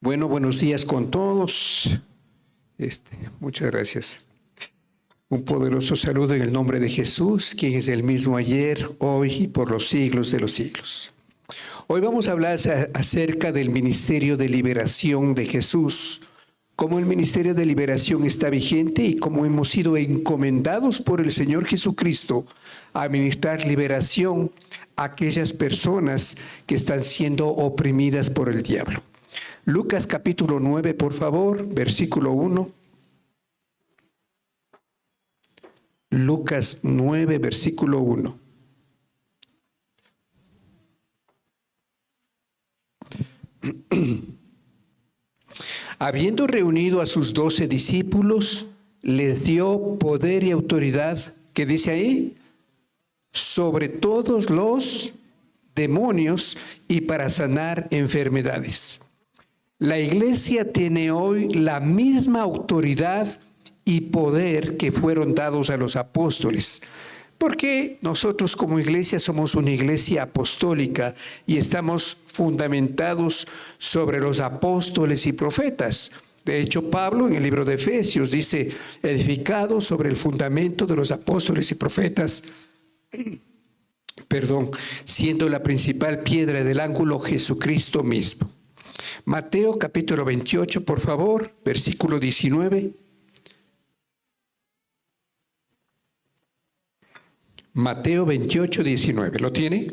Bueno, buenos días con todos. Muchas gracias. Un poderoso saludo en el nombre de Jesús, quien es el mismo ayer, hoy y por los siglos de los siglos. Hoy vamos a hablar acerca del ministerio de liberación de Jesús, cómo el ministerio de liberación está vigente y cómo hemos sido encomendados por el Señor Jesucristo a administrar liberación a aquellas personas que están siendo oprimidas por el diablo. Lucas capítulo 9, por favor, versículo 1. Lucas 9, versículo 1. Habiendo reunido a sus 12 discípulos, les dio poder y autoridad, ¿qué dice ahí? Sobre todos los demonios y para sanar enfermedades. La iglesia tiene hoy la misma autoridad y poder que fueron dados a los apóstoles, porque nosotros como iglesia somos una iglesia apostólica y estamos fundamentados sobre los apóstoles y profetas. De hecho, Pablo en el libro de Efesios dice, edificado sobre el fundamento de los apóstoles y profetas, siendo la principal piedra del ángulo Jesucristo mismo. Mateo capítulo 28, por favor, versículo 19. Mateo 28, 19. ¿Lo tiene?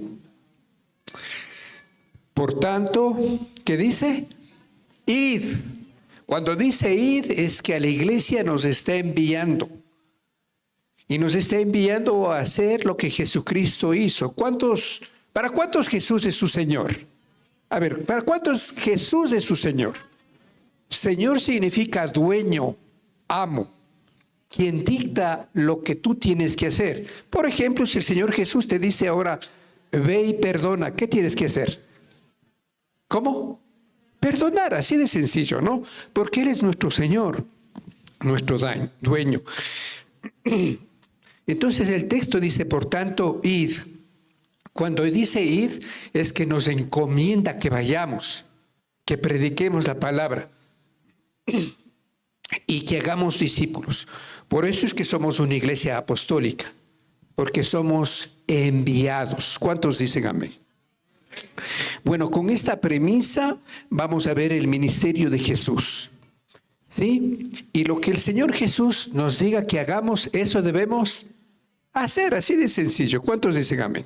Por tanto, ¿qué dice? Id. Cuando dice id es que a la iglesia nos está enviando. Y nos está enviando a hacer lo que Jesucristo hizo. ¿Para cuántos Jesús es su Señor? A ver, ¿para cuántos Jesús es su Señor? Señor significa dueño, amo, quien dicta lo que tú tienes que hacer. Por ejemplo, si el Señor Jesús te dice ahora, ve y perdona, ¿qué tienes que hacer? ¿Cómo? Perdonar, así de sencillo, ¿no? Porque Él es nuestro Señor, nuestro dueño. Entonces el texto dice, por tanto, id. Cuando dice id, es que nos encomienda que vayamos, que prediquemos la palabra y que hagamos discípulos. Por eso es que somos una iglesia apostólica, porque somos enviados. ¿Cuántos dicen amén? Bueno, con esta premisa vamos a ver el ministerio de Jesús. ¿Sí? Y lo que el Señor Jesús nos diga que hagamos, eso debemos hacer, así de sencillo. ¿Cuántos dicen amén?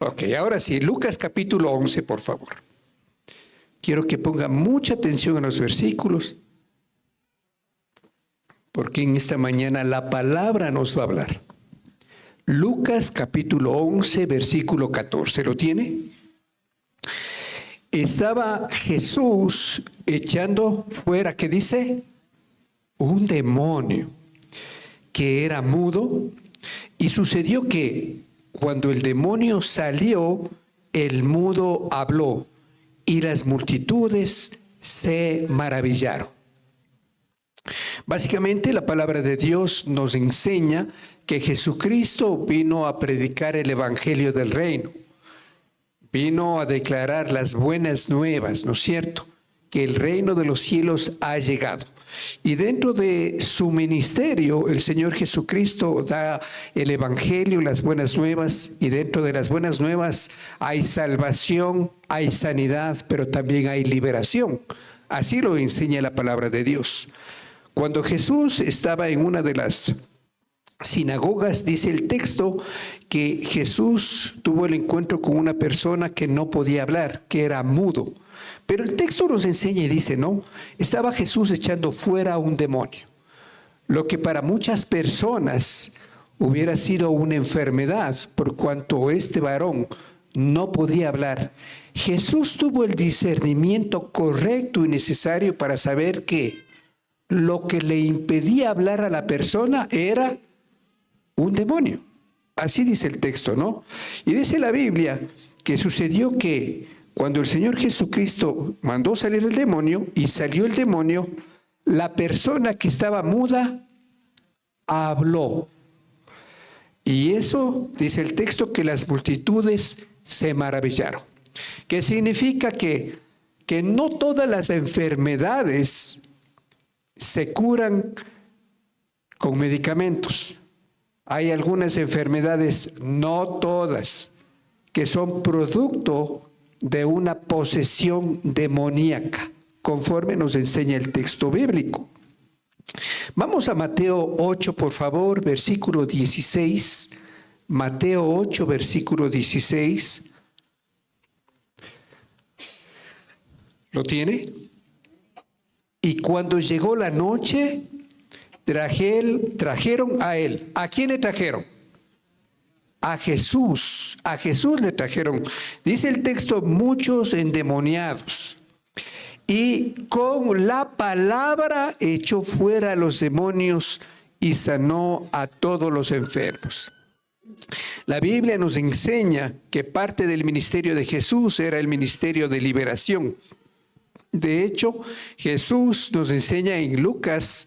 Ok, ahora sí, Lucas capítulo 11, por favor. Quiero que ponga mucha atención a los versículos, porque en esta mañana la palabra nos va a hablar. Lucas capítulo 11, versículo 14, ¿lo tiene? Estaba Jesús echando fuera, ¿qué dice? Un demonio que era mudo, y sucedió que cuando el demonio salió, el mudo habló y las multitudes se maravillaron. Básicamente la palabra de Dios nos enseña que Jesucristo vino a predicar el evangelio del reino. Vino a declarar las buenas nuevas, ¿no es cierto? Que el reino de los cielos ha llegado. Y dentro de su ministerio, el Señor Jesucristo da el evangelio, las buenas nuevas, y dentro de las buenas nuevas hay salvación, hay sanidad, pero también hay liberación. Así lo enseña la palabra de Dios. Cuando Jesús estaba en una de las sinagogas, dice el texto que Jesús tuvo el encuentro con una persona que no podía hablar, que era mudo. Pero el texto nos enseña y dice, no, estaba Jesús echando fuera a un demonio. Lo que para muchas personas hubiera sido una enfermedad, por cuanto este varón no podía hablar. Jesús tuvo el discernimiento correcto y necesario para saber que lo que le impedía hablar a la persona era un demonio. Así dice el texto, ¿no? Y dice la Biblia que sucedió que cuando el Señor Jesucristo mandó salir el demonio y salió el demonio, la persona que estaba muda habló. Y eso, dice el texto, que las multitudes se maravillaron. ¿Qué significa? Que que no todas las enfermedades se curan con medicamentos. Hay algunas enfermedades, no todas, que son producto de una posesión demoníaca, conforme nos enseña el texto bíblico. Vamos a Mateo 8, por favor, versículo 16. Mateo 8, versículo 16. ¿Lo tiene? Y cuando llegó la noche, trajeron a él. ¿A quién le trajeron? A Jesús. A Jesús le trajeron. Dice el texto, muchos endemoniados. Y con la palabra echó fuera a los demonios y sanó a todos los enfermos. La Biblia nos enseña que parte del ministerio de Jesús era el ministerio de liberación. De hecho, Jesús nos enseña en Lucas,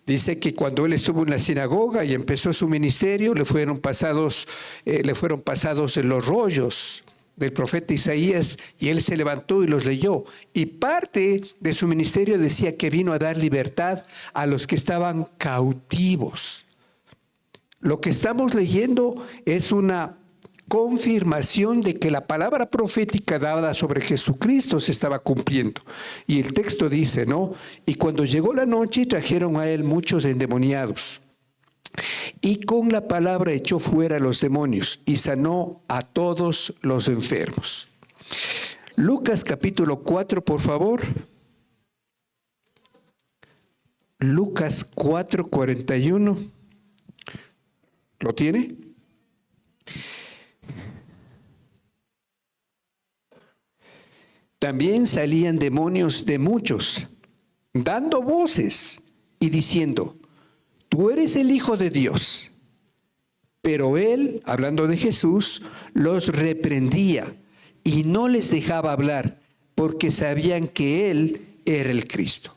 dice que cuando él estuvo en la sinagoga y empezó su ministerio, le fueron pasados los rollos del profeta Isaías y él se levantó y los leyó. Y parte de su ministerio decía que vino a dar libertad a los que estaban cautivos. Lo que estamos leyendo es una confirmación de que la palabra profética dada sobre Jesucristo se estaba cumpliendo. Y el texto dice, ¿no? Y cuando llegó la noche trajeron a él muchos endemoniados. Y con la palabra echó fuera a los demonios y sanó a todos los enfermos. Lucas capítulo 4, por favor. Lucas 4, 41. ¿Lo tiene? También salían demonios de muchos, dando voces y diciendo, tú eres el Hijo de Dios. Pero él, hablando de Jesús, los reprendía y no les dejaba hablar, porque sabían que él era el Cristo.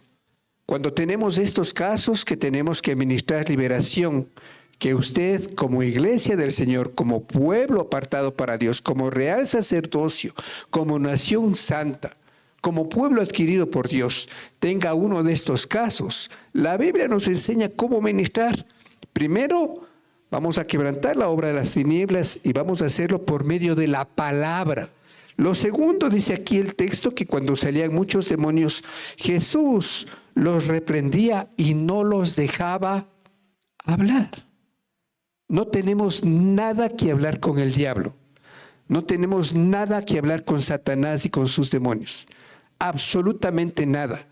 Cuando tenemos estos casos que tenemos que administrar liberación, que usted como iglesia del Señor, como pueblo apartado para Dios, como real sacerdocio, como nación santa, como pueblo adquirido por Dios, tenga uno de estos casos, la Biblia nos enseña cómo ministrar. Primero, vamos a quebrantar la obra de las tinieblas y vamos a hacerlo por medio de la palabra. Lo segundo, dice aquí el texto, que cuando salían muchos demonios, Jesús los reprendía y no los dejaba hablar. No tenemos nada que hablar con el diablo. No tenemos nada que hablar con Satanás y con sus demonios. Absolutamente nada.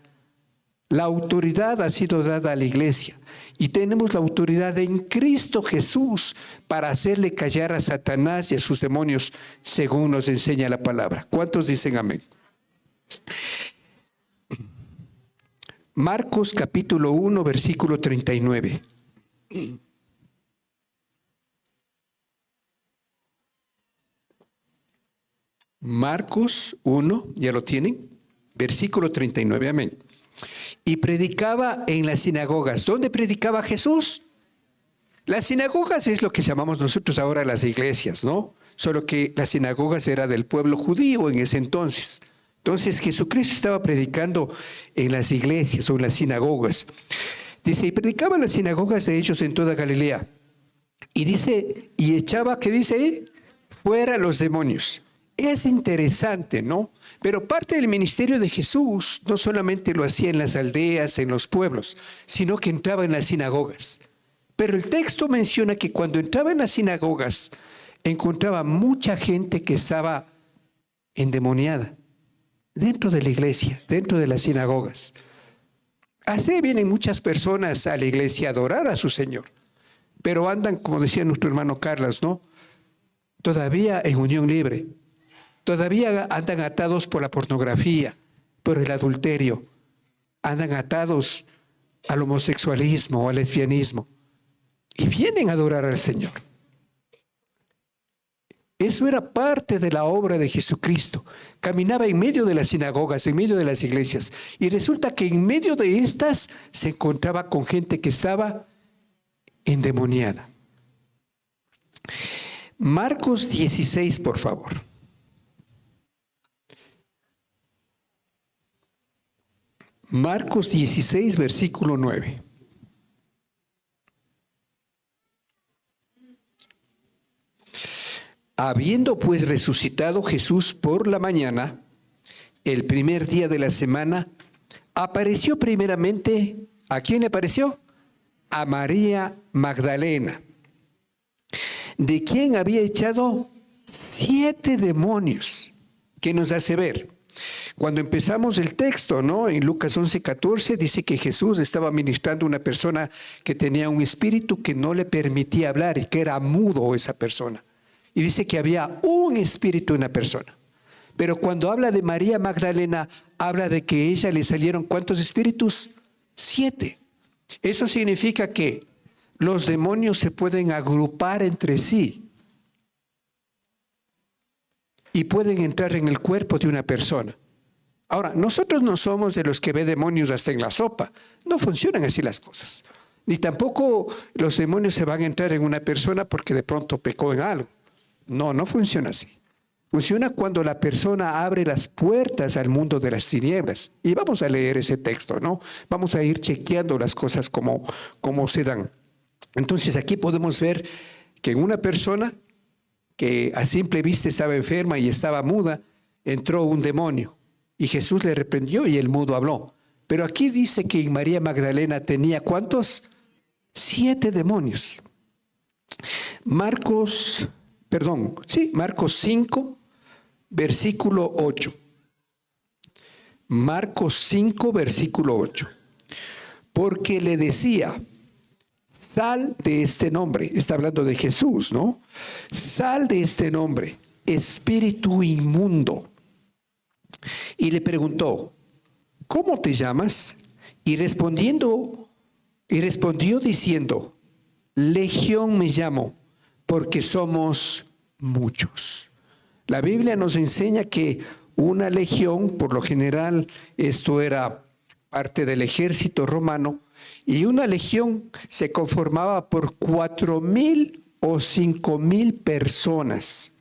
La autoridad ha sido dada a la iglesia y tenemos la autoridad en Cristo Jesús para hacerle callar a Satanás y a sus demonios, según nos enseña la palabra. ¿Cuántos dicen amén? Marcos capítulo 1, versículo 39. Marcos 1, ¿ya lo tienen? Versículo 39, amén. Y predicaba en las sinagogas. ¿Dónde predicaba Jesús? Las sinagogas es lo que llamamos nosotros ahora las iglesias, ¿no? Solo que las sinagogas era del pueblo judío en ese entonces. Entonces Jesucristo estaba predicando en las iglesias o en las sinagogas. Dice, y predicaba en las sinagogas de ellos en toda Galilea. Y dice, y echaba, ¿qué dice ahí? Fuera los demonios. Es interesante, ¿no? Pero parte del ministerio de Jesús no solamente lo hacía en las aldeas, en los pueblos, sino que entraba en las sinagogas. Pero el texto menciona que cuando entraba en las sinagogas, encontraba mucha gente que estaba endemoniada dentro de la iglesia, dentro de las sinagogas. Así vienen muchas personas a la iglesia a adorar a su Señor, pero andan, como decía nuestro hermano Carlos, ¿no? Todavía en unión libre. Todavía andan atados por la pornografía, por el adulterio. Andan atados al homosexualismo o al lesbianismo. Y vienen a adorar al Señor. Eso era parte de la obra de Jesucristo. Caminaba en medio de las sinagogas, en medio de las iglesias. Y resulta que en medio de estas se encontraba con gente que estaba endemoniada. Marcos 16, por favor. Marcos 16, versículo 9. Habiendo pues resucitado Jesús por la mañana, el primer día de la semana, apareció primeramente, ¿a quién apareció? A María Magdalena, de quien había echado 7 demonios. ¿Qué nos hace ver? Cuando empezamos el texto, ¿no? En Lucas 11:14 dice que Jesús estaba ministrando a una persona que tenía un espíritu que no le permitía hablar y que era mudo esa persona. Y dice que había un espíritu en la persona. Pero cuando habla de María Magdalena, habla de que a ella le salieron ¿cuántos espíritus? 7. Eso significa que los demonios se pueden agrupar entre sí y pueden entrar en el cuerpo de una persona. Ahora, nosotros no somos de los que ve demonios hasta en la sopa. No funcionan así las cosas. Ni tampoco los demonios se van a entrar en una persona porque de pronto pecó en algo. No, no funciona así. Funciona cuando la persona abre las puertas al mundo de las tinieblas. Y vamos a leer ese texto, ¿no? Vamos a ir chequeando las cosas como se dan. Entonces aquí podemos ver que en una persona que a simple vista estaba enferma y estaba muda, entró un demonio. Y Jesús le reprendió y el mudo habló. Pero aquí dice que en María Magdalena tenía ¿cuántos? 7 demonios. Marcos 5, versículo 8. Marcos 5, versículo 8. Porque le decía, sal de este nombre. Está hablando de Jesús, ¿no? Sal de este nombre, espíritu inmundo. Y le preguntó, ¿cómo te llamas? Y respondió diciendo, Legión me llamo, porque somos muchos. La Biblia nos enseña que una legión, por lo general, esto era parte del ejército romano, y una legión se conformaba por 4,000 o 5,000 personas.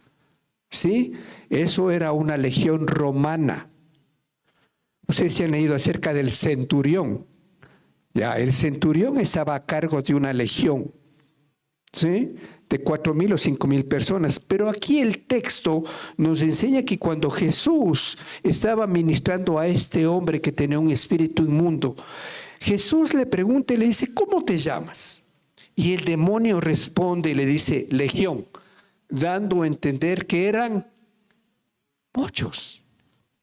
¿Sí? Eso era una legión romana. Ustedes se han leído acerca del centurión. Ya, el centurión estaba a cargo de una legión, ¿sí? De 4,000 o 5,000 personas. Pero aquí el texto nos enseña que cuando Jesús estaba ministrando a este hombre que tenía un espíritu inmundo, Jesús le pregunta y le dice, ¿cómo te llamas? Y el demonio responde y le dice, Legión, dando a entender que eran muchos.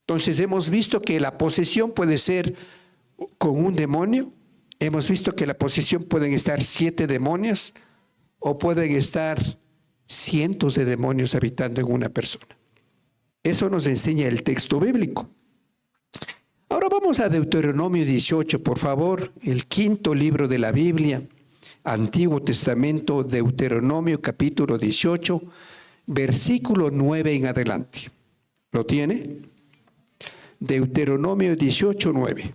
Entonces hemos visto que la posesión puede ser con un demonio. Hemos visto que la posesión pueden estar 7 demonios o pueden estar cientos de demonios habitando en una persona. Eso nos enseña el texto bíblico. Ahora vamos a Deuteronomio 18, por favor, el 5.º libro de la Biblia, Antiguo Testamento, Deuteronomio capítulo 18, versículo 9 en adelante. ¿Lo tiene? Deuteronomio 18, 9.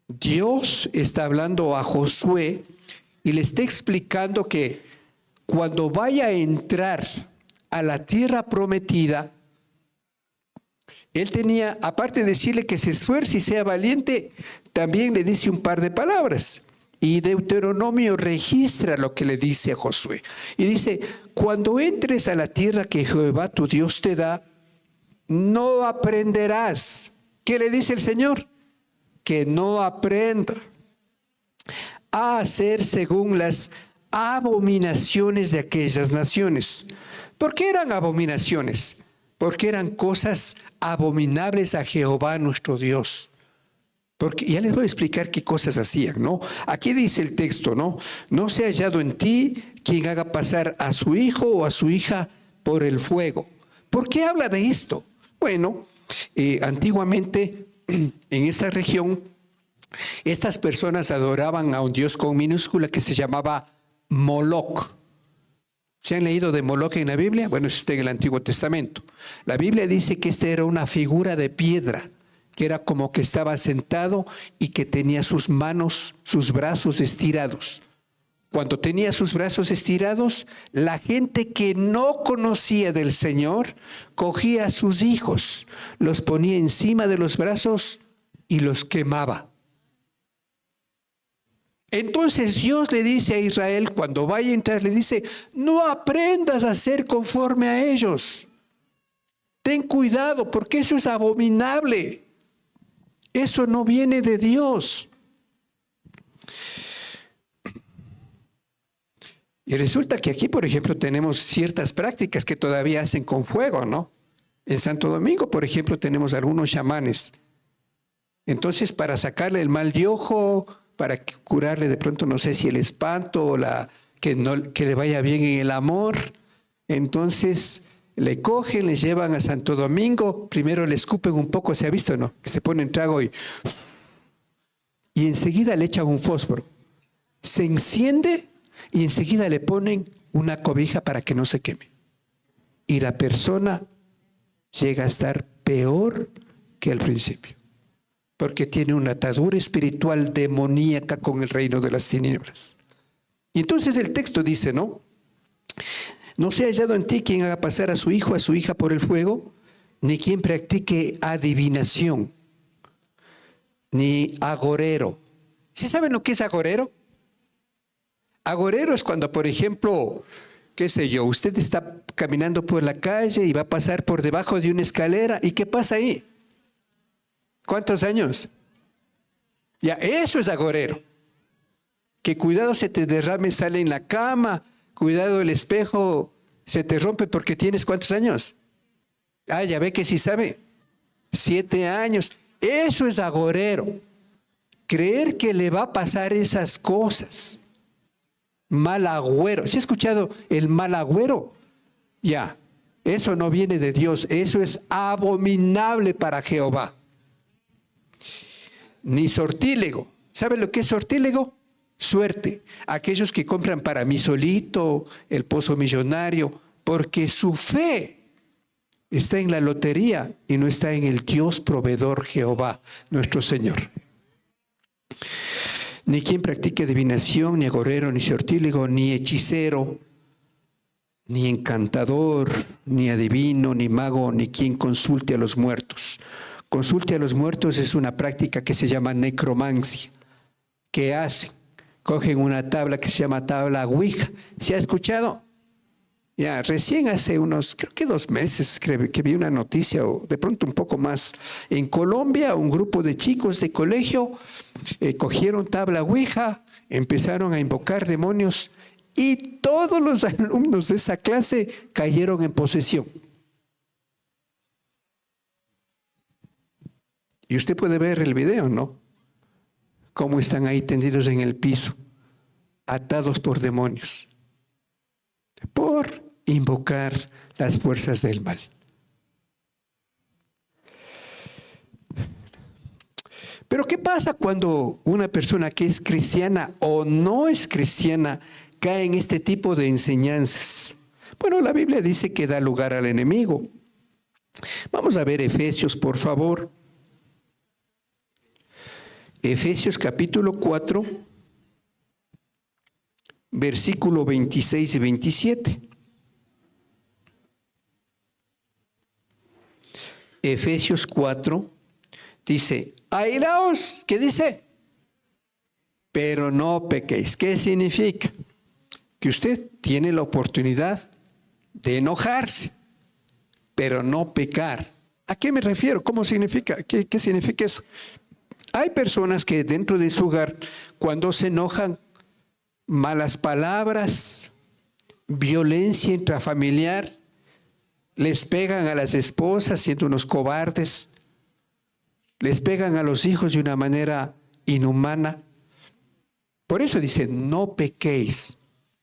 Dios está hablando a Josué y le está explicando que cuando vaya a entrar a la tierra prometida, él tenía, aparte de decirle que se esfuerce y sea valiente, también le dice un par de palabras. Y Deuteronomio registra lo que le dice a Josué. Y dice, cuando entres a la tierra que Jehová tu Dios te da, no aprenderás. ¿Qué le dice el Señor? Que no aprenda a hacer según las abominaciones de aquellas naciones. ¿Por qué eran abominaciones? Porque eran cosas abominables a Jehová nuestro Dios. Porque ya les voy a explicar qué cosas hacían, ¿no? Aquí dice el texto, ¿no? No se ha hallado en ti quien haga pasar a su hijo o a su hija por el fuego. ¿Por qué habla de esto? Bueno, antiguamente en esta región, estas personas adoraban a un dios con minúscula que se llamaba Moloc. ¿Se han leído de Moloc en la Biblia? Bueno, eso está en el Antiguo Testamento. La Biblia dice que esta era una figura de piedra, que era como que estaba sentado y que tenía sus manos, sus brazos estirados. cuando tenía sus brazos estirados, la gente que no conocía del Señor cogía a sus hijos, los ponía encima de los brazos y los quemaba. Entonces Dios le dice a Israel, cuando vaya a entrar, le dice, no aprendas a ser conforme a ellos. Ten cuidado, porque eso es abominable. Eso no viene de Dios. Y resulta que aquí, por ejemplo, tenemos ciertas prácticas que todavía hacen con fuego, ¿no? En Santo Domingo, por ejemplo, tenemos algunos chamanes. Entonces, para sacarle el mal de ojo, para curarle de pronto, no sé si el espanto o que le vaya bien en el amor, entonces le cogen, le llevan a Santo Domingo, primero le escupen un poco, ¿se ha visto, no? Que se ponen trago y enseguida le echan un fósforo. Se enciende y enseguida le ponen una cobija para que no se queme. Y la persona llega a estar peor que al principio, porque tiene una atadura espiritual demoníaca con el reino de las tinieblas. Y entonces el texto dice, ¿no? No se ha hallado en ti quien haga pasar a su hijo, a su hija por el fuego, ni quien practique adivinación, ni agorero. ¿Sí saben lo que es agorero? Agorero es cuando, por ejemplo, qué sé yo, usted está caminando por la calle y va a pasar por debajo de una escalera. ¿Y qué pasa ahí? ¿Cuántos años? Ya, eso es agorero. Que cuidado se te derrame, sale en la cama, cuidado el espejo se te rompe porque tienes ¿cuántos años? Ah, ya ve que sí sabe. 7 años. Eso es agorero. Creer que le va a pasar esas cosas. Mal agüero. ¿Sí ha escuchado el mal agüero? Ya, eso no viene de Dios. Eso es abominable para Jehová. Ni sortílego. ¿Sabe lo que es sortílego? Suerte. Aquellos que compran para mí solito, el pozo millonario, porque su fe está en la lotería y no está en el Dios proveedor Jehová, nuestro Señor. Ni quien practique adivinación, ni agorero, ni sortílego, ni hechicero, ni encantador, ni adivino, ni mago, ni quien consulte a los muertos. Consulte a los muertos es una práctica que se llama necromancia. ¿Qué hacen? Cogen una tabla que se llama tabla Ouija. ¿Se ha escuchado? Ya, recién hace unos, creo que 2 meses, que vi una noticia, o de pronto un poco más. En Colombia, un grupo de chicos de colegio cogieron tabla Ouija, empezaron a invocar demonios y todos los alumnos de esa clase cayeron en posesión. Y usted puede ver el video, ¿no? Cómo están ahí tendidos en el piso, atados por demonios, por invocar las fuerzas del mal. Pero ¿qué pasa cuando una persona que es cristiana o no es cristiana cae en este tipo de enseñanzas? Bueno, la Biblia dice que da lugar al enemigo. Vamos a ver Efesios, por favor. Efesios capítulo 4, versículo 26 y 27. Efesios 4 dice, airaos, ¿qué dice? Pero no pequéis. ¿Qué significa? Que usted tiene la oportunidad de enojarse, pero no pecar. ¿A qué me refiero? ¿Cómo significa? ¿Qué significa eso? Hay personas que dentro de su hogar, cuando se enojan, malas palabras, violencia intrafamiliar, les pegan a las esposas siendo unos cobardes, les pegan a los hijos de una manera inhumana. Por eso dicen, no pequéis.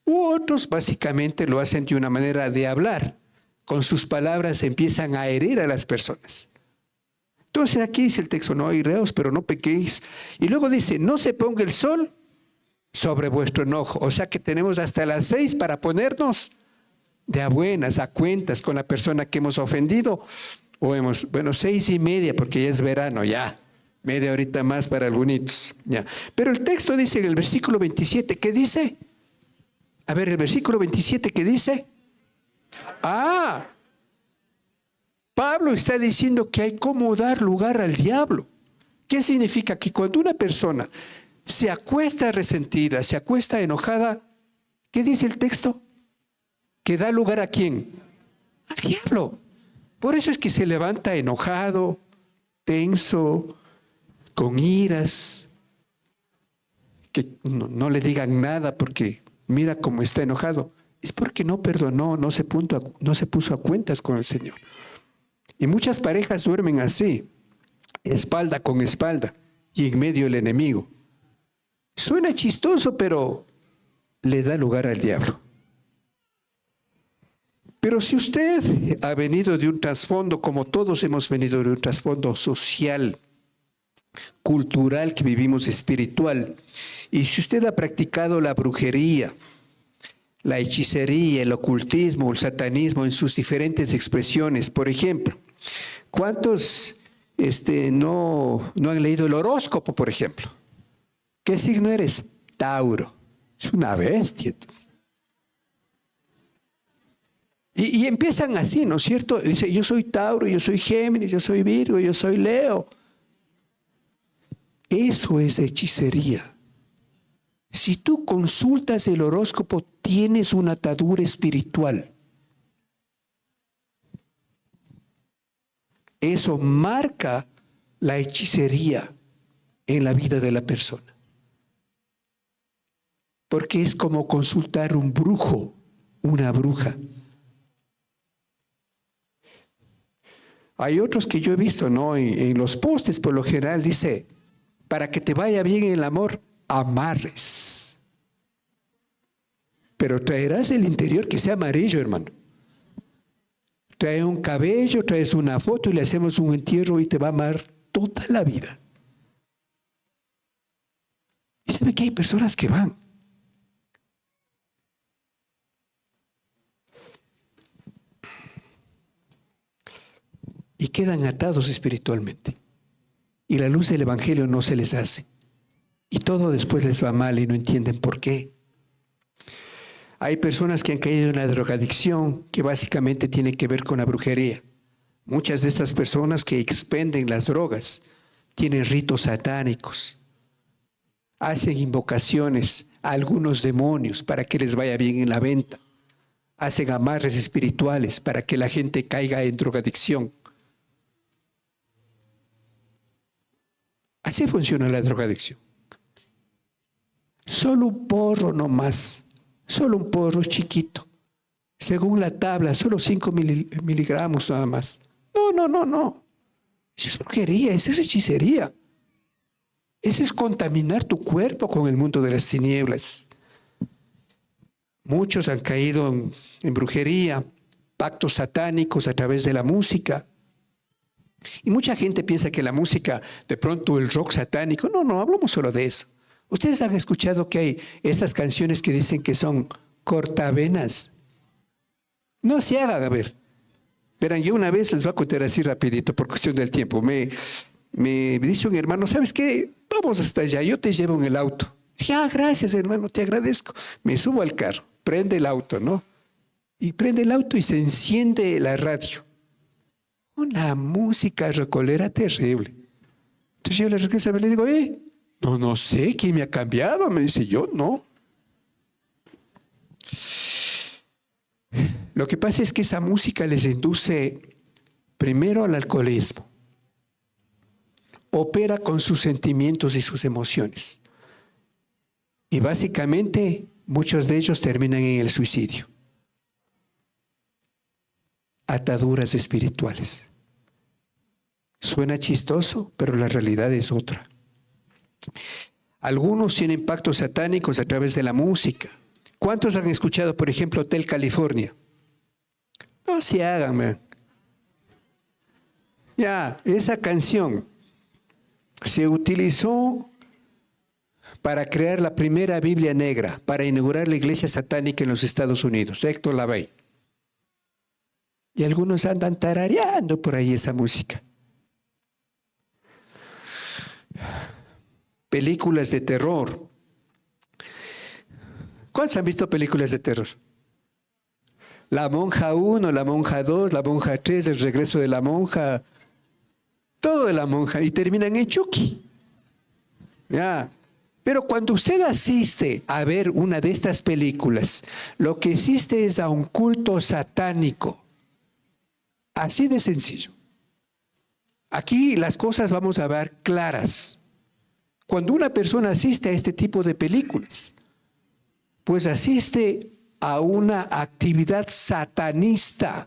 U otros básicamente lo hacen de una manera de hablar. Con sus palabras empiezan a herir a las personas. Entonces aquí dice el texto, no aireos, pero no pequéis. Y luego dice, no se ponga el sol sobre vuestro enojo. O sea que tenemos hasta las 6 para ponernos de a buenas, a cuentas con la persona que hemos ofendido. O 6:30 porque ya es verano, ya. Media horita más para algunos. Ya. Pero el texto dice en el versículo 27, ¿qué dice? A ver, el versículo 27 que dice. Pablo está diciendo que hay cómo dar lugar al diablo. ¿Qué significa? Que cuando una persona se acuesta resentida, se acuesta enojada, ¿qué dice el texto? ¿Que da lugar a quién? Al diablo. Por eso es que se levanta enojado, tenso, con iras, que no le digan nada porque mira cómo está enojado. Es porque no perdonó, no se puso a cuentas con el Señor. Y muchas parejas duermen así, espalda con espalda, y en medio el enemigo. Suena chistoso, pero le da lugar al diablo. Pero si usted ha venido de un trasfondo, como todos hemos venido de un trasfondo social, cultural que vivimos, espiritual, y si usted ha practicado la brujería, la hechicería, el ocultismo, el satanismo en sus diferentes expresiones, por ejemplo, ¿cuántos no han leído el horóscopo, por ejemplo? ¿Qué signo eres? Tauro. Es una bestia. Y empiezan así, ¿no es cierto? Dice, yo soy Tauro, yo soy Géminis, yo soy Virgo, yo soy Leo. Eso es hechicería. Si tú consultas el horóscopo, tienes una atadura espiritual. Eso marca la hechicería en la vida de la persona. Porque es como consultar un brujo, una bruja. Hay otros que yo he visto, ¿no? En los postes, por lo general, dice, para que te vaya bien en el amor, amarres. Pero traerás el interior que sea amarillo, hermano. Trae un cabello, traes una foto y le hacemos un entierro y te va a amar toda la vida. Y sabe que hay personas que van. Y quedan atados espiritualmente. Y la luz del Evangelio no se les hace. Y todo después les va mal y no entienden por qué. Hay personas que han caído en la drogadicción, que básicamente tiene que ver con la brujería. Muchas de estas personas que expenden las drogas tienen ritos satánicos. Hacen invocaciones a algunos demonios para que les vaya bien en la venta. Hacen amarres espirituales para que la gente caiga en drogadicción. Así funciona la drogadicción. Solo un porro nomás, solo un porro chiquito. Según la tabla, solo 5 miligramos nada más. No. Eso es brujería, eso es hechicería. Eso es contaminar tu cuerpo con el mundo de las tinieblas. Muchos han caído en brujería, pactos satánicos a través de la música. Y mucha gente piensa que la música, de pronto el rock satánico, no hablamos solo de eso. Ustedes han escuchado que hay esas canciones que dicen que son cortavenas. No se hagan, a ver. Verán, yo una vez les voy a contar así rapidito por cuestión del tiempo. Me dice un hermano, ¿sabes qué? Vamos hasta allá, yo te llevo en el auto. Dije, gracias hermano, te agradezco. Me subo al carro, prende el auto, ¿no? Y prende el auto y se enciende la radio. Una música rocolera terrible. Entonces yo le regreso a ver, le digo, no sé, ¿quién me ha cambiado? Me dice, yo no. Lo que pasa es que esa música les induce primero al alcoholismo. Opera con sus sentimientos y sus emociones. Y básicamente muchos de ellos terminan en el suicidio. Ataduras espirituales. Suena chistoso, pero la realidad es otra. Algunos tienen pactos satánicos a través de la música. ¿Cuántos han escuchado, por ejemplo, Hotel California? No se hagan, man. Ya, esa canción se utilizó para crear la primera Biblia negra, para inaugurar la iglesia satánica en los Estados Unidos, Héctor Lavey. Y algunos andan tarareando por ahí esa música. Películas de terror ¿Cuántos han visto películas de terror? La monja 1, la monja 2, la monja 3, el regreso de la monja, todo de la monja, y terminan en Chucky. Ya. Pero cuando usted asiste a ver una de estas películas, lo que existe es a un culto satánico. Así de sencillo. Aquí las cosas vamos a ver claras. Cuando una persona asiste a este tipo de películas, pues asiste a una actividad satanista.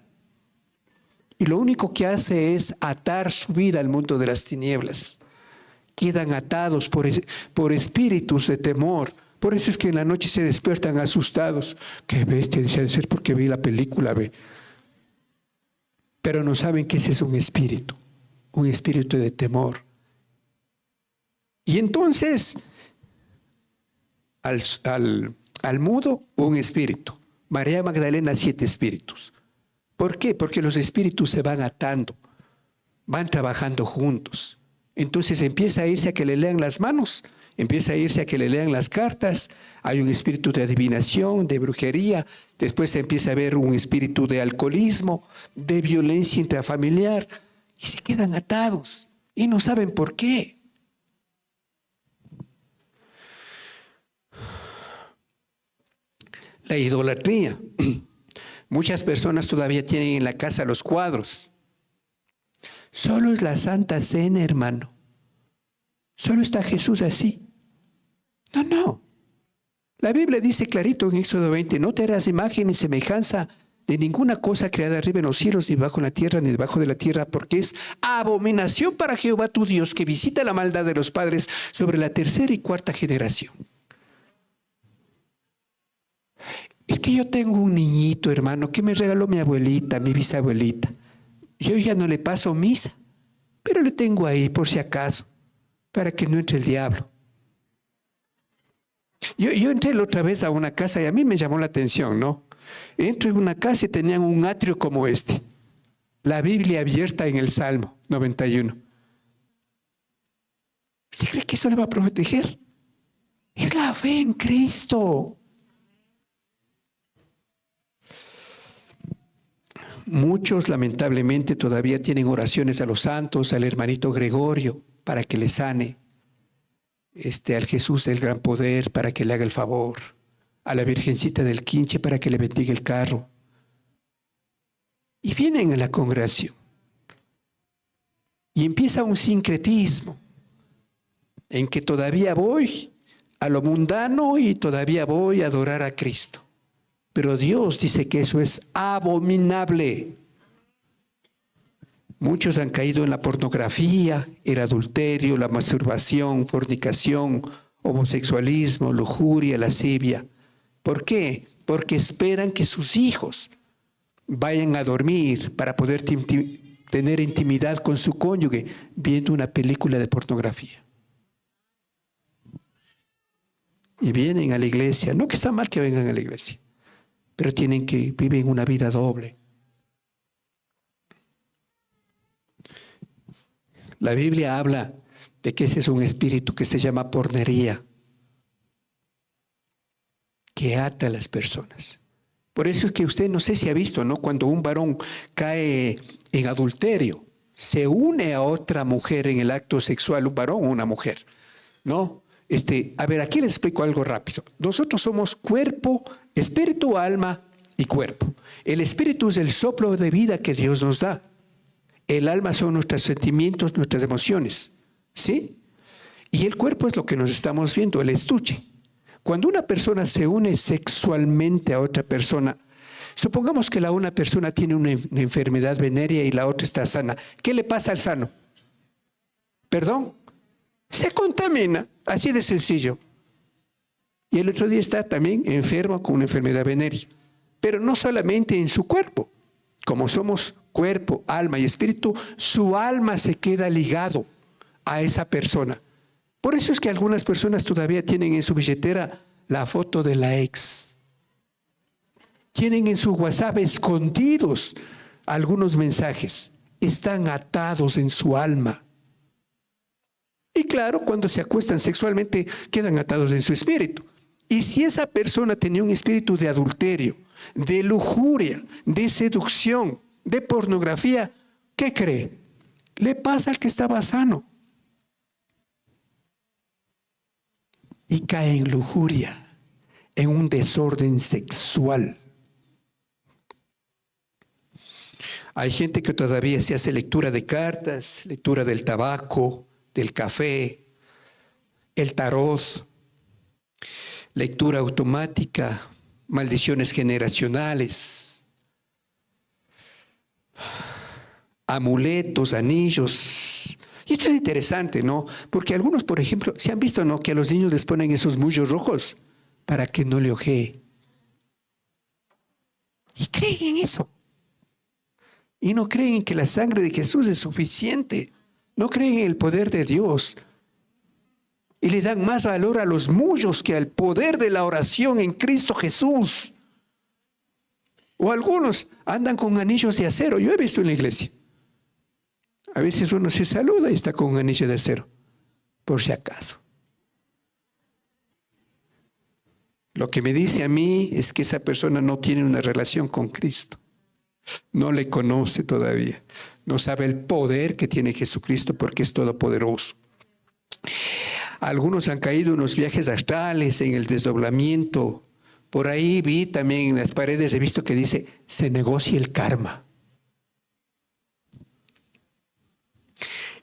Y lo único que hace es atar su vida al mundo de las tinieblas. Quedan atados por espíritus de temor. Por eso es que en la noche se despiertan asustados. Qué bestia, dice, ser porque vi la película, ve. Pero no saben que ese es un espíritu de temor. Y entonces, al mudo, un espíritu. María Magdalena, 7 espíritus. ¿Por qué? Porque los espíritus se van atando, van trabajando juntos. Entonces empieza a irse a que le lean las manos, empieza a irse a que le lean las cartas. Hay un espíritu de adivinación, de brujería. Después se empieza a ver un espíritu de alcoholismo, de violencia intrafamiliar. Y se quedan atados y no saben por qué. La idolatría. Muchas personas todavía tienen en la casa los cuadros. Solo es la Santa Cena, hermano. Solo está Jesús así. No. La Biblia dice clarito en Éxodo 20, no te harás imagen ni semejanza de ninguna cosa creada arriba en los cielos, ni bajo en la tierra, ni debajo de la tierra, porque es abominación para Jehová tu Dios, que visita la maldad de los padres sobre la 3ª y 4ª generación. Es que yo tengo un niñito, hermano, que me regaló mi abuelita, mi bisabuelita. Yo ya no le paso misa, pero le tengo ahí por si acaso, para que no entre el diablo. Yo entré la otra vez a una casa y a mí me llamó la atención, ¿no? Entro en una casa y tenían un atrio como este, la Biblia abierta en el Salmo 91. ¿Usted cree que eso le va a proteger? Es la fe en Cristo. Muchos lamentablemente todavía tienen oraciones a los santos, al hermanito Gregorio para que le sane, al Jesús del gran poder para que le haga el favor, a la Virgencita del Quinche para que le bendiga el carro. Y vienen a la congregación y empieza un sincretismo en que todavía voy a lo mundano y todavía voy a adorar a Cristo. Pero Dios dice que eso es abominable. Muchos han caído en la pornografía, el adulterio, la masturbación, fornicación, homosexualismo, lujuria, lascivia. ¿Por qué? Porque esperan que sus hijos vayan a dormir para poder tener intimidad con su cónyuge viendo una película de pornografía. Y vienen a la iglesia. No que está mal que vengan a la iglesia, pero viven una vida doble. La Biblia habla de que ese es un espíritu que se llama pornería, que ata a las personas. Por eso es que usted no sé si ha visto, ¿no? Cuando un varón cae en adulterio, se une a otra mujer en el acto sexual, un varón o una mujer, ¿no? A ver, aquí les explico algo rápido. Nosotros somos cuerpo, espíritu, alma y cuerpo. El espíritu es el soplo de vida que Dios nos da. El alma son nuestros sentimientos, nuestras emociones, ¿sí? Y el cuerpo es lo que nos estamos viendo, el estuche. Cuando una persona se une sexualmente a otra persona, supongamos que una persona tiene una enfermedad venérea y la otra está sana. ¿Qué le pasa al sano? ¿Perdón? Se contamina, así de sencillo. Y el otro día está también enfermo con una enfermedad venérea. Pero no solamente en su cuerpo. Como somos cuerpo, alma y espíritu, su alma se queda ligado a esa persona. Por eso es que algunas personas todavía tienen en su billetera la foto de la ex. Tienen en su WhatsApp escondidos algunos mensajes. Están atados en su alma. Y claro, cuando se acuestan sexualmente, quedan atados en su espíritu. Y si esa persona tenía un espíritu de adulterio, de lujuria, de seducción, de pornografía, ¿qué cree? Le pasa al que estaba sano. Y cae en lujuria, en un desorden sexual. Hay gente que todavía se hace lectura de cartas, lectura del tabaco, del café, el tarot, lectura automática, maldiciones generacionales, amuletos, anillos. Y esto es interesante, ¿no? Porque algunos, por ejemplo, se han visto, ¿no?, que a los niños les ponen esos mullos rojos para que no le ojee. Y creen en eso. Y no creen que la sangre de Jesús es suficiente. No creen en el poder de Dios. Y le dan más valor a los mullos que al poder de la oración en Cristo Jesús. O algunos andan con anillos de acero. Yo he visto en la iglesia. A veces uno se saluda y está con un anillo de acero, por si acaso. Lo que me dice a mí es que esa persona no tiene una relación con Cristo. No le conoce todavía. No sabe el poder que tiene Jesucristo porque es todopoderoso. Algunos han caído en los viajes astrales, en el desdoblamiento. Por ahí vi también en las paredes, he visto que dice, se negocia el karma.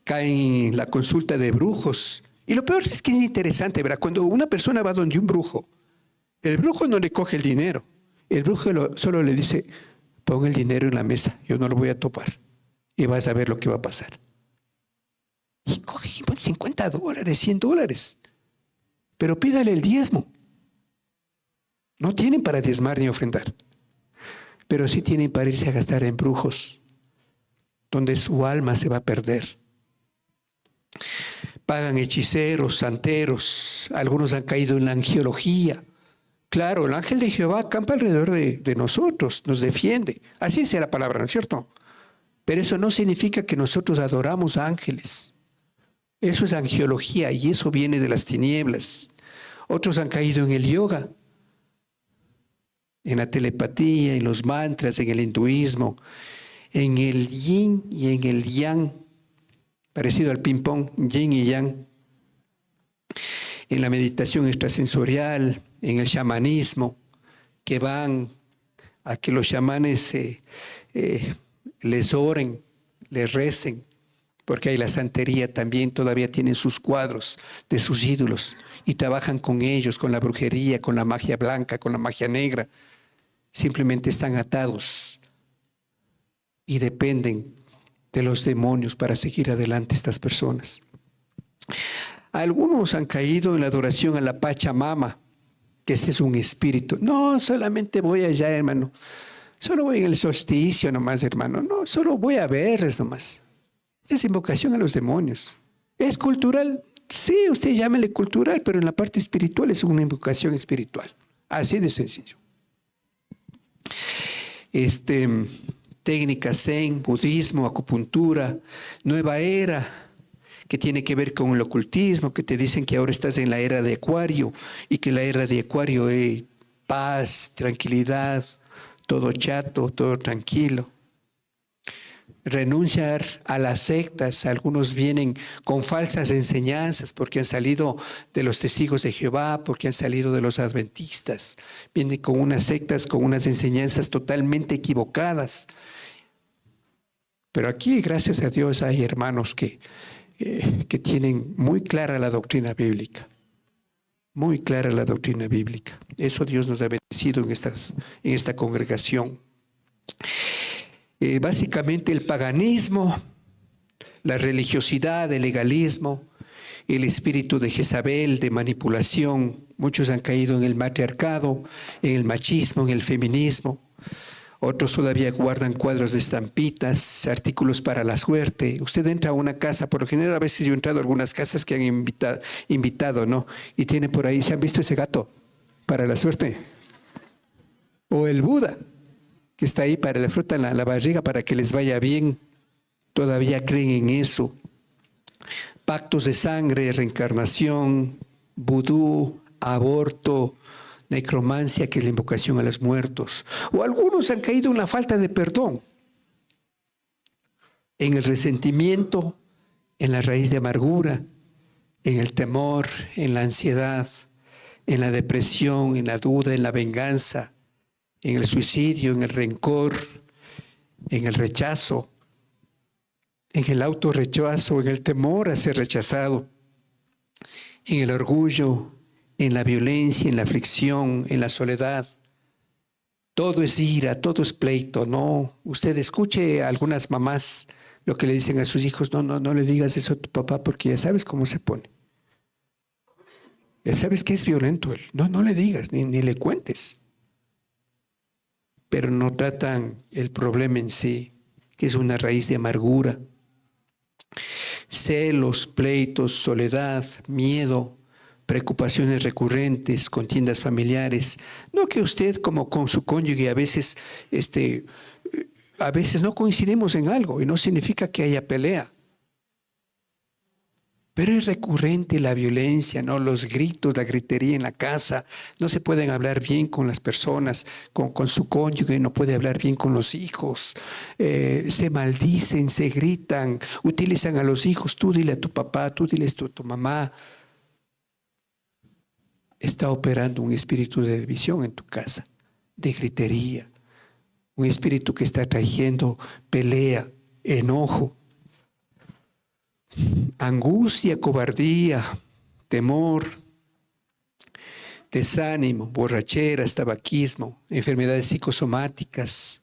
Caen en la consulta de brujos. Y lo peor es que es interesante, ¿verdad? Cuando una persona va donde un brujo, el brujo no le coge el dinero. El brujo solo le dice, pon el dinero en la mesa, yo no lo voy a topar. Y vas a ver lo que va a pasar. Y coge $50, $100. Pero pídale el diezmo. No tienen para diezmar ni ofrendar. Pero sí tienen para irse a gastar en brujos, donde su alma se va a perder. Pagan hechiceros, santeros. Algunos han caído en la angiología. Claro, el ángel de Jehová acampa alrededor de nosotros, nos defiende. Así dice la palabra, ¿no es cierto? Pero eso no significa que nosotros adoramos a ángeles. Eso es angiología y eso viene de las tinieblas. Otros han caído en el yoga, en la telepatía, en los mantras, en el hinduismo, en el yin y en el yang, parecido al ping-pong, yin y yang, en la meditación extrasensorial, en el chamanismo, que van a que los chamanes les oren, les recen, porque hay la santería también, todavía tienen sus cuadros de sus ídolos y trabajan con ellos, con la brujería, con la magia blanca, con la magia negra. Simplemente están atados y dependen de los demonios para seguir adelante estas personas. Algunos han caído en la adoración a la Pachamama, que ese es un espíritu. No, solamente voy allá, hermano. Solo voy en el solsticio nomás, hermano. No, solo voy a verles nomás. Es invocación a los demonios. ¿Es cultural? Sí, usted llámele cultural, pero en la parte espiritual es una invocación espiritual. Así de sencillo. Técnicas zen, budismo, acupuntura, nueva era, que tiene que ver con el ocultismo, que te dicen que ahora estás en la era de Acuario y que la era de Acuario es paz, tranquilidad, todo chato, todo tranquilo. Renunciar a las sectas. Algunos vienen con falsas enseñanzas porque han salido de los testigos de Jehová, porque han salido de los adventistas. Vienen con unas sectas, con unas enseñanzas totalmente equivocadas. Pero aquí, gracias a Dios, hay hermanos que tienen muy clara la doctrina bíblica. Muy clara la doctrina bíblica. Eso Dios nos ha bendecido en esta congregación. Básicamente el paganismo, la religiosidad, el legalismo, el espíritu de Jezabel, de manipulación. Muchos han caído en el matriarcado, en el machismo, en el feminismo. Otros todavía guardan cuadros de estampitas, artículos para la suerte. Usted entra a una casa, por lo general a veces yo he entrado a algunas casas que han invitado, ¿no? Y tiene por ahí, ¿se han visto ese gato para la suerte? O el Buda, que está ahí para la fruta en la barriga para que les vaya bien. Todavía creen en eso. Pactos de sangre, reencarnación, vudú, aborto, necromancia, que es la invocación a los muertos. O algunos han caído en la falta de perdón, en el resentimiento, en la raíz de amargura, en el temor, en la ansiedad, en la depresión, en la duda, en la venganza, en el suicidio, en el rencor, en el rechazo, en el autorrechazo, en el temor a ser rechazado, en el orgullo, en la violencia, en la aflicción, en la soledad. Todo es ira, todo es pleito. No, usted escuche a algunas mamás lo que le dicen a sus hijos: no le digas eso a tu papá porque ya sabes cómo se pone. Ya sabes que es violento él. No le digas, ni le cuentes. Pero no tratan el problema en sí, que es una raíz de amargura. Celos, pleitos, soledad, miedo, preocupaciones recurrentes, contiendas familiares. No que usted, como con su cónyuge, a veces no coincidimos en algo y no significa que haya pelea. Pero es recurrente la violencia, ¿no? Los gritos, la gritería en la casa. No se pueden hablar bien con las personas, con su cónyuge, no puede hablar bien con los hijos. Se maldicen, se gritan, utilizan a los hijos. Tú dile a tu papá, tú dile esto a tu mamá. Está operando un espíritu de división en tu casa, de gritería. Un espíritu que está trayendo pelea, enojo, angustia, cobardía, temor, desánimo, borracheras, tabaquismo, enfermedades psicosomáticas.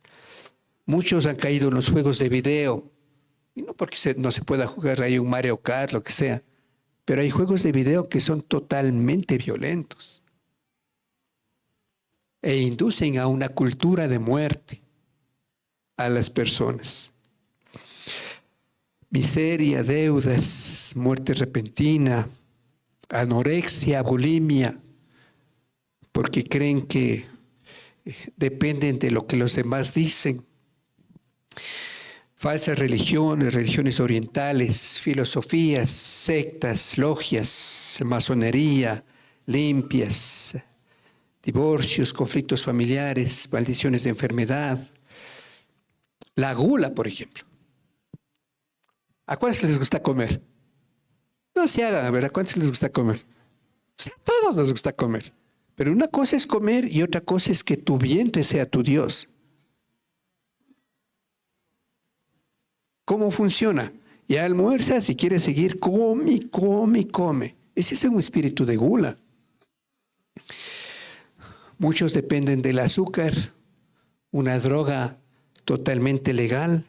Muchos han caído en los juegos de video, y no porque no se pueda jugar ahí un Mario Kart, lo que sea, pero hay juegos de video que son totalmente violentos e inducen a una cultura de muerte a las personas. Miseria, deudas, muerte repentina, anorexia, bulimia, porque creen que dependen de lo que los demás dicen. Falsas religiones orientales, filosofías, sectas, logias, masonería, limpias, divorcios, conflictos familiares, maldiciones de enfermedad. La gula, por ejemplo. ¿A cuántos les gusta comer? No se hagan, a ver, ¿a cuántos les gusta comer? Sí, a todos nos gusta comer. Pero una cosa es comer y otra cosa es que tu vientre sea tu Dios. ¿Cómo funciona? Ya almuerza, si quieres seguir, come. Ese es un espíritu de gula. Muchos dependen del azúcar, una droga totalmente legal.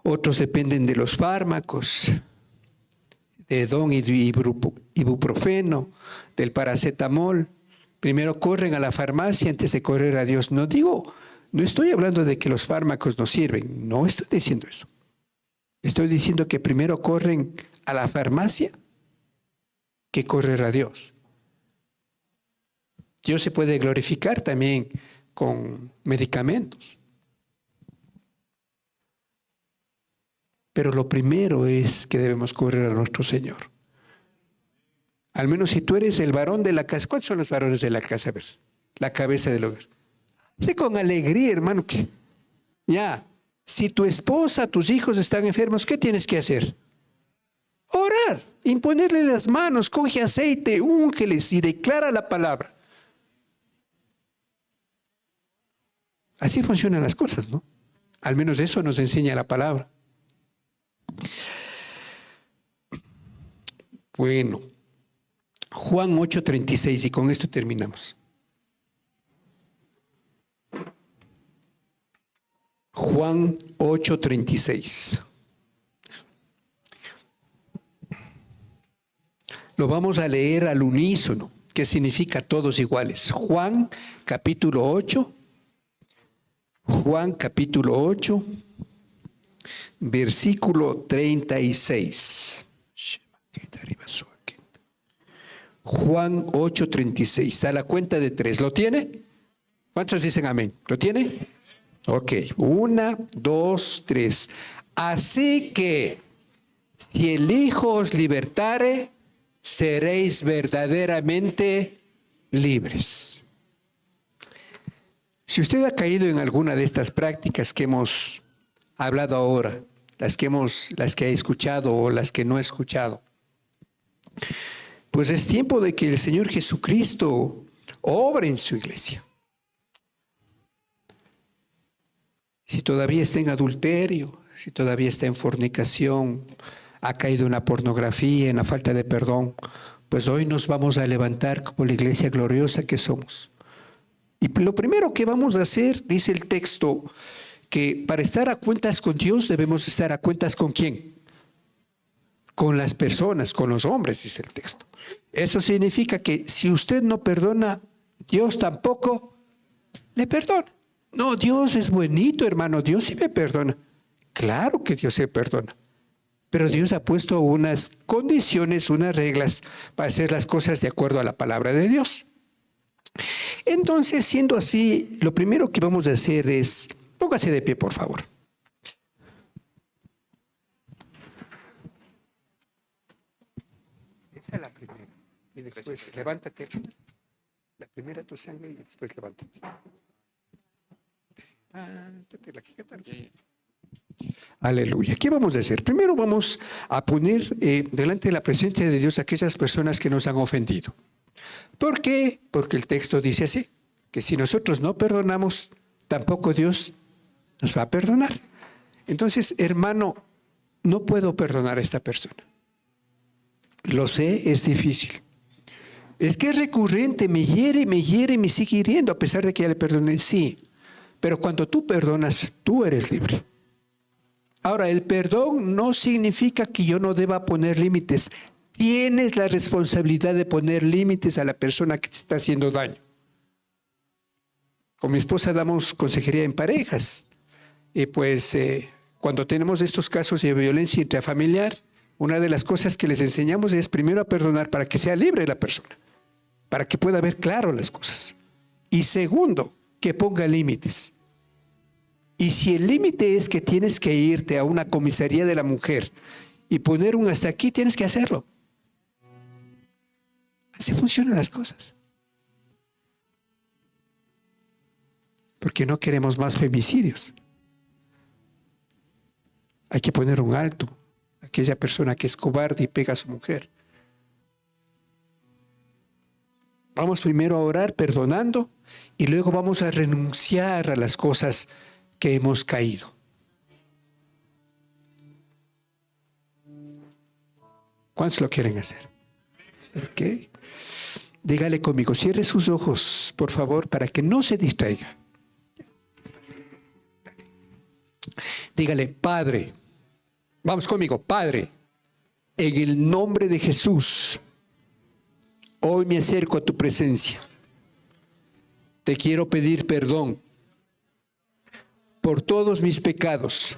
Otros dependen de los fármacos, de don ibuprofeno, del paracetamol. Primero corren a la farmacia antes de correr a Dios. No estoy hablando de que los fármacos no sirven. No estoy diciendo eso. Estoy diciendo que primero corren a la farmacia que correr a Dios. Dios se puede glorificar también con medicamentos. Pero lo primero es que debemos correr a nuestro Señor. Al menos si tú eres el varón de la casa. ¿Cuántos son los varones de la casa? A ver, la cabeza del hogar. Sé con alegría, hermano. Ya, si tu esposa, tus hijos están enfermos, ¿qué tienes que hacer? Orar, imponerle las manos, coge aceite, úngeles y declara la palabra. Así funcionan las cosas, ¿no? Al menos eso nos enseña la palabra. Bueno, Juan 8:36, y con esto terminamos. Juan 8:36. Lo vamos a leer al unísono, que significa todos iguales. Juan capítulo 8, versículo 36. Juan 8:36. A la cuenta de 3. ¿Lo tiene? ¿Cuántos dicen amén? ¿Lo tiene? Ok. 1, 2, 3. Así que, si el Hijo os libertare, seréis verdaderamente libres. Si usted ha caído en alguna de estas prácticas que hemos hablado ahora, las que he escuchado o las que no he escuchado, pues es tiempo de que el Señor Jesucristo obre en su iglesia. Si todavía está en adulterio, si todavía está en fornicación, ha caído en la pornografía, en la falta de perdón, pues hoy nos vamos a levantar como la iglesia gloriosa que somos. Y lo primero que vamos a hacer, dice el texto, que para estar a cuentas con Dios debemos estar a cuentas ¿con quién? Con las personas, con los hombres, dice el texto. Eso significa que si usted no perdona, Dios tampoco le perdona. No, Dios es buenito, hermano, Dios sí me perdona. Claro que Dios se perdona. Pero Dios ha puesto unas condiciones, unas reglas para hacer las cosas de acuerdo a la palabra de Dios. Entonces, siendo así, lo primero que vamos a hacer es, póngase de pie, por favor. Esa es la primera. Y después, levántate. La primera tu sangre y después levántate. Aleluya. ¿Qué vamos a hacer? Primero vamos a poner delante de la presencia de Dios a aquellas personas que nos han ofendido. ¿Por qué? Porque el texto dice así, que si nosotros no perdonamos, tampoco Dios nos va a perdonar. Entonces, hermano, no puedo perdonar a esta persona. Lo sé, es difícil. Es que es recurrente, me hiere, me sigue hiriendo, a pesar de que ya le perdoné. Sí, pero cuando tú perdonas, tú eres libre. Ahora, el perdón no significa que yo no deba poner límites. Tienes la responsabilidad de poner límites a la persona que te está haciendo daño. Con mi esposa damos consejería en parejas. Y pues cuando tenemos estos casos de violencia intrafamiliar, una de las cosas que les enseñamos es primero a perdonar para que sea libre la persona, para que pueda ver claro las cosas. Y segundo, que ponga límites. Y si el límite es que tienes que irte a una comisaría de la mujer y poner un hasta aquí, tienes que hacerlo. Así funcionan las cosas. Porque no queremos más femicidios. Hay que poner un alto a aquella persona que es cobarde y pega a su mujer. Vamos primero a orar perdonando y luego vamos a renunciar a las cosas que hemos caído. ¿Cuántos lo quieren hacer? ¿Ok? Dígale conmigo, cierre sus ojos, por favor, para que no se distraiga. Dígale, Padre, vamos conmigo, Padre, en el nombre de Jesús, hoy me acerco a tu presencia. Te quiero pedir perdón por todos mis pecados.